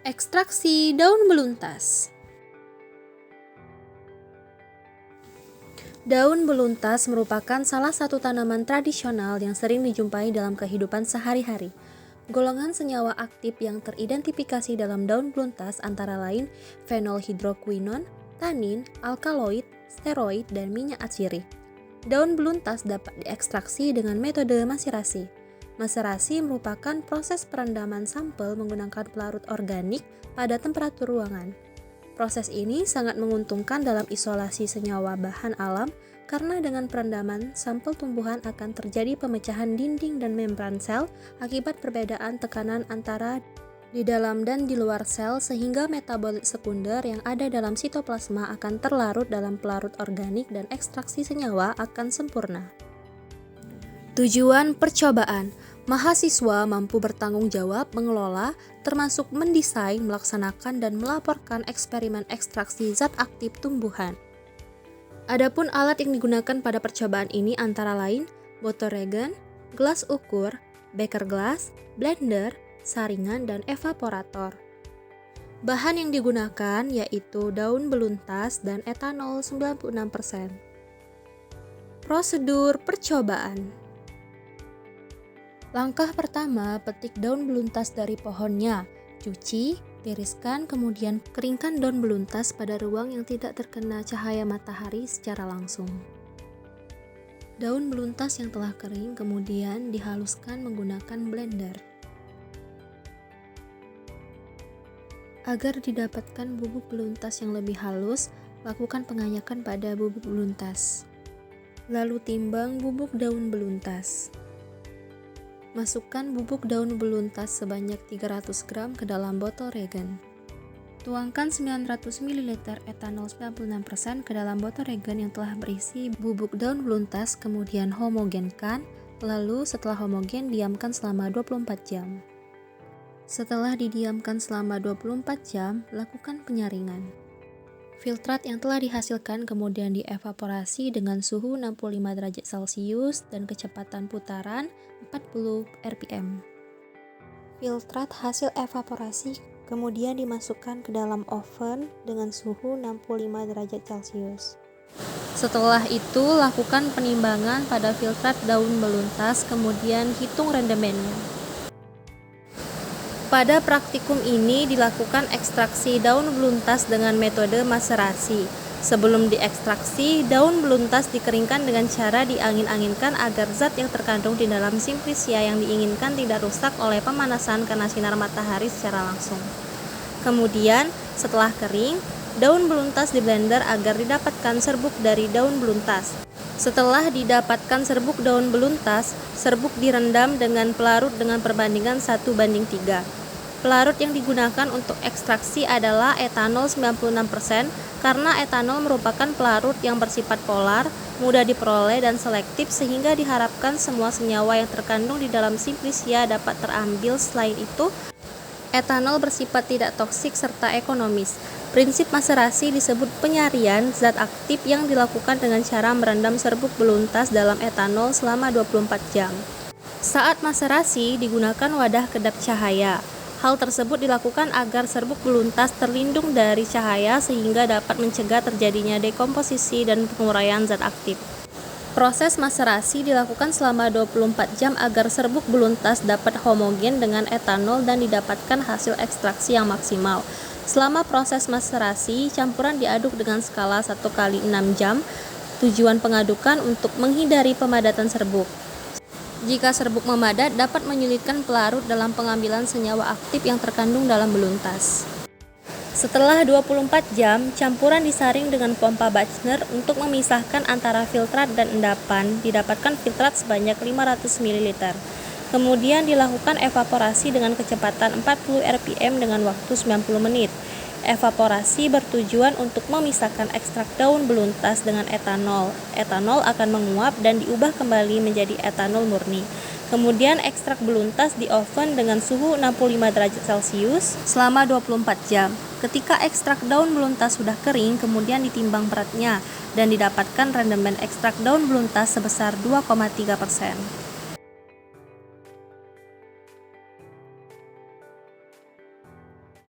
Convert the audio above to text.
Ekstraksi daun beluntas. Daun beluntas merupakan salah satu tanaman tradisional yang sering dijumpai dalam kehidupan sehari-hari. Golongan senyawa aktif yang teridentifikasi dalam daun beluntas antara lain fenolhidroquinone, tanin, alkaloid, steroid, dan minyak atsiri. Daun beluntas dapat diekstraksi dengan metode maserasi. Maserasi merupakan proses perendaman sampel menggunakan pelarut organik pada temperatur ruangan. Proses ini sangat menguntungkan dalam isolasi senyawa bahan alam karena dengan perendaman, sampel tumbuhan akan terjadi pemecahan dinding dan membran sel akibat perbedaan tekanan antara di dalam dan di luar sel sehingga metabolit sekunder yang ada dalam sitoplasma akan terlarut dalam pelarut organik dan ekstraksi senyawa akan sempurna. Tujuan percobaan, mahasiswa mampu bertanggung jawab mengelola, termasuk mendesain, melaksanakan, dan melaporkan eksperimen ekstraksi zat aktif tumbuhan. Adapun alat yang digunakan pada percobaan ini antara lain botoregan, gelas ukur, beker gelas, blender, saringan, dan evaporator. Bahan yang digunakan yaitu daun beluntas dan etanol 96%. Prosedur percobaan. Langkah pertama, petik daun beluntas dari pohonnya. Cuci, tiriskan, kemudian keringkan daun beluntas pada ruang yang tidak terkena cahaya matahari secara langsung. Daun beluntas yang telah kering kemudian dihaluskan menggunakan blender. Agar didapatkan bubuk beluntas yang lebih halus, lakukan penganyakan pada bubuk beluntas. Lalu timbang bubuk daun beluntas. Masukkan bubuk daun beluntas sebanyak 300 gram ke dalam botol regen. Tuangkan 900 ml etanol 96% ke dalam botol regen yang telah berisi bubuk daun beluntas, kemudian homogenkan, lalu setelah homogen diamkan selama 24 jam. Setelah didiamkan selama 24 jam, lakukan penyaringan. Filtrat yang telah dihasilkan kemudian dievaporasi dengan suhu 65 derajat Celcius dan kecepatan putaran 40 rpm. Filtrat hasil evaporasi kemudian dimasukkan ke dalam oven dengan suhu 65 derajat Celcius. Setelah itu, lakukan penimbangan pada filtrat daun beluntas, kemudian hitung rendemennya. Pada praktikum ini dilakukan ekstraksi daun beluntas dengan metode maserasi. Sebelum diekstraksi, daun beluntas dikeringkan dengan cara diangin-anginkan agar zat yang terkandung di dalam simplisia yang diinginkan tidak rusak oleh pemanasan karena sinar matahari secara langsung. Kemudian, setelah kering, daun beluntas di blender agar didapatkan serbuk dari daun beluntas. Setelah didapatkan serbuk daun beluntas, serbuk direndam dengan pelarut dengan perbandingan 1:3. Pelarut yang digunakan untuk ekstraksi adalah etanol 96% karena etanol merupakan pelarut yang bersifat polar, mudah diperoleh dan selektif sehingga diharapkan semua senyawa yang terkandung di dalam simplisia dapat terambil. Selain itu, etanol bersifat tidak toksik serta ekonomis. Prinsip maserasi disebut penyarian zat aktif yang dilakukan dengan cara merendam serbuk beluntas dalam etanol selama 24 jam. Saat maserasi digunakan wadah kedap cahaya. Hal tersebut dilakukan agar serbuk beluntas terlindung dari cahaya sehingga dapat mencegah terjadinya dekomposisi dan penguraian zat aktif. Proses maserasi dilakukan selama 24 jam agar serbuk beluntas dapat homogen dengan etanol dan didapatkan hasil ekstraksi yang maksimal. Selama proses maserasi, campuran diaduk dengan skala 1x6 jam. Tujuan pengadukan untuk menghindari pemadatan serbuk. Jika serbuk memadat, dapat menyulitkan pelarut dalam pengambilan senyawa aktif yang terkandung dalam beluntas. Setelah 24 jam, campuran disaring dengan pompa Bachner untuk memisahkan antara filtrat dan endapan. Didapatkan filtrat sebanyak 500 ml. Kemudian dilakukan evaporasi dengan kecepatan 40 rpm dengan waktu 90 menit. Evaporasi bertujuan untuk memisahkan ekstrak daun beluntas dengan etanol. Etanol akan menguap dan diubah kembali menjadi etanol murni. Kemudian ekstrak beluntas di oven dengan suhu 65 derajat Celcius selama 24 jam. Ketika ekstrak daun beluntas sudah kering, kemudian ditimbang beratnya dan didapatkan rendemen ekstrak daun beluntas sebesar 2,3%.